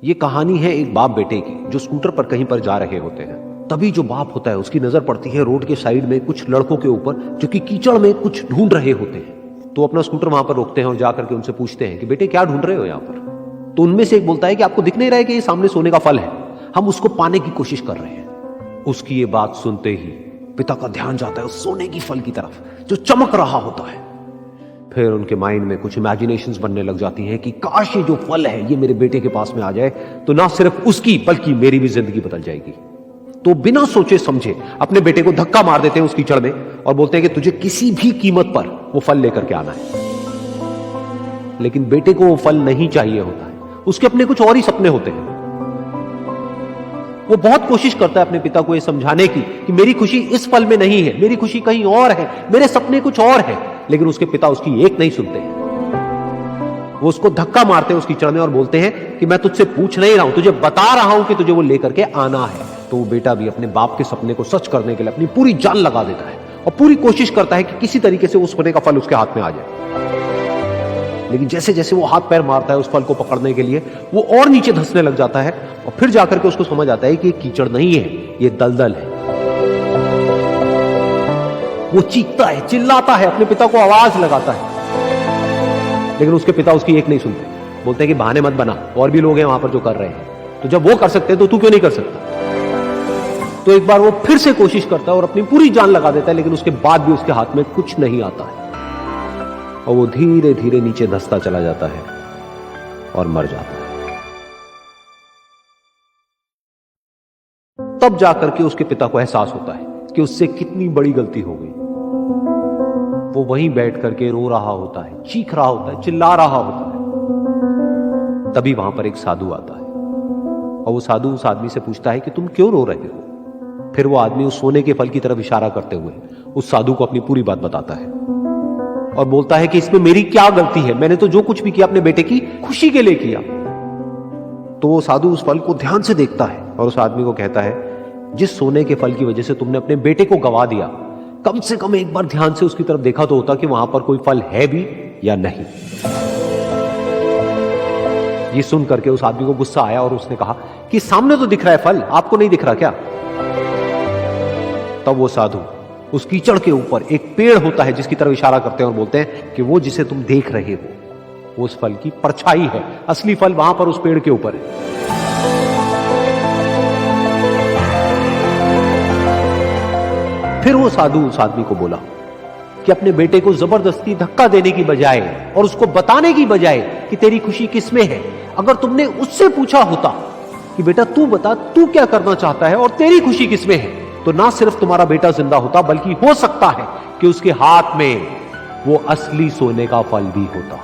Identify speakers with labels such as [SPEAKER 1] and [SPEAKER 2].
[SPEAKER 1] ये कहानी है एक बाप बेटे की जो स्कूटर पर कहीं पर जा रहे होते हैं। तभी जो बाप होता है उसकी नजर पड़ती है रोड के साइड में कुछ लड़कों के ऊपर जो कि कीचड़ में कुछ ढूंढ रहे होते हैं। तो अपना स्कूटर वहां पर रोकते हैं और जाकर के उनसे पूछते हैं कि बेटे क्या ढूंढ रहे हो यहाँ पर। तो उनमें से एक बोलता है कि आपको दिख नहीं रहा है कि ये सामने सोने का फल है, हम उसको पाने की कोशिश कर रहे हैं। उसकी ये बात सुनते ही पिता का ध्यान जाता है उस सोने की फल की तरफ जो चमक रहा होता है। फिर उनके माइंड में कुछ इमेजिनेशंस बनने लग जाती हैं कि काश ये जो फल है ये मेरे बेटे के पास में आ जाए तो ना सिर्फ उसकी बल्कि मेरी भी जिंदगी बदल जाएगी। तो बिना सोचे समझे अपने बेटे को धक्का मार देते हैं उस कीचड़ में और बोलते हैं कि तुझे किसी भी कीमत पर वो फल लेकर के आना है। लेकिन बेटे को वो फल नहीं चाहिए होता है, उसके अपने कुछ और ही सपने होते हैं। वो बहुत कोशिश करता है अपने पिता को ये समझाने की कि मेरी खुशी इस फल में नहीं है, मेरी खुशी कहीं और है, मेरे सपने कुछ और है। लेकिन उसके पिता उसकी एक नहीं सुनते हैं। वो उसको धक्का मारते हैं उस कीचड़ में और बोलते हैं कि मैं तुझसे पूछ नहीं रहा हूं, तुझे बता रहा हूं कि तुझे वो लेकर के आना है। तो वो बेटा भी अपने बाप के सपने को सच करने के लिए अपनी पूरी जान लगा देता है और पूरी कोशिश करता है कि किसी तरीके से उस सोने का फल उसके हाथ में आ जाए। लेकिन जैसे जैसे वो हाथ पैर मारता है उस फल को पकड़ने के लिए वो और नीचे धंसने लग जाता है और फिर जाकर के उसको समझ आता है कि ये कीचड़ नहीं है, ये दलदल है। वो चीखता है, चिल्लाता है, अपने पिता को आवाज लगाता है, लेकिन उसके पिता उसकी एक नहीं सुनते। बोलते हैं कि बहाने मत बना, और भी लोग हैं वहां पर जो कर रहे हैं, तो जब वो कर सकते हैं तो तू क्यों नहीं कर सकता। तो एक बार वो फिर से कोशिश करता है और अपनी पूरी जान लगा देता है, लेकिन उसके बाद भी उसके हाथ में कुछ नहीं आता है और वो धीरे धीरे नीचे धंसता चला जाता है और मर जाता है। तब जाकर के उसके पिता को एहसास होता है कि उससे कितनी बड़ी गलती हो गई। वो वहीं बैठ करके रो रहा होता है, चीख रहा होता है, चिल्ला रहा होता है। तभी वहां पर एक साधु आता है और वो साधु उस आदमी से पूछता है कि तुम क्यों रो रहे हो। फिर वो आदमी उस सोने के फल की तरफ इशारा करते हुए उस साधु को अपनी पूरी बात बताता है और बोलता है कि इसमें मेरी क्या गलती है, मैंने तो जो कुछ भी किया अपने बेटे की खुशी के लिए किया। तो वो साधु उस फल को ध्यान से देखता है और उस आदमी को कहता है जिस सोने के फल की वजह से तुमने अपने बेटे को गवा दिया, कम से कम एक बार ध्यान से उसकी तरफ देखा तो होता कि वहां पर कोई फल है भी या नहीं। ये सुन करके उस आदमी को गुस्सा आया और उसने कहा कि सामने तो दिख रहा है फल, आपको नहीं दिख रहा क्या। तब वो साधु उस कीचड़ के ऊपर एक पेड़ होता है जिसकी तरफ इशारा करते हैं और बोलते हैं कि वो जिसे तुम देख रहे हो वो उस फल की परछाई है, असली फल वहां पर उस पेड़ के ऊपर है। फिर वो साधु उस आदमी को बोला कि अपने बेटे को जबरदस्ती धक्का देने की बजाय और उसको बताने की बजाय कि तेरी खुशी किसमें है, अगर तुमने उससे पूछा होता कि बेटा तू बता तू क्या करना चाहता है और तेरी खुशी किसमें है, तो ना सिर्फ तुम्हारा बेटा जिंदा होता बल्कि हो सकता है कि उसके हाथ में वो असली सोने का फल भी होता।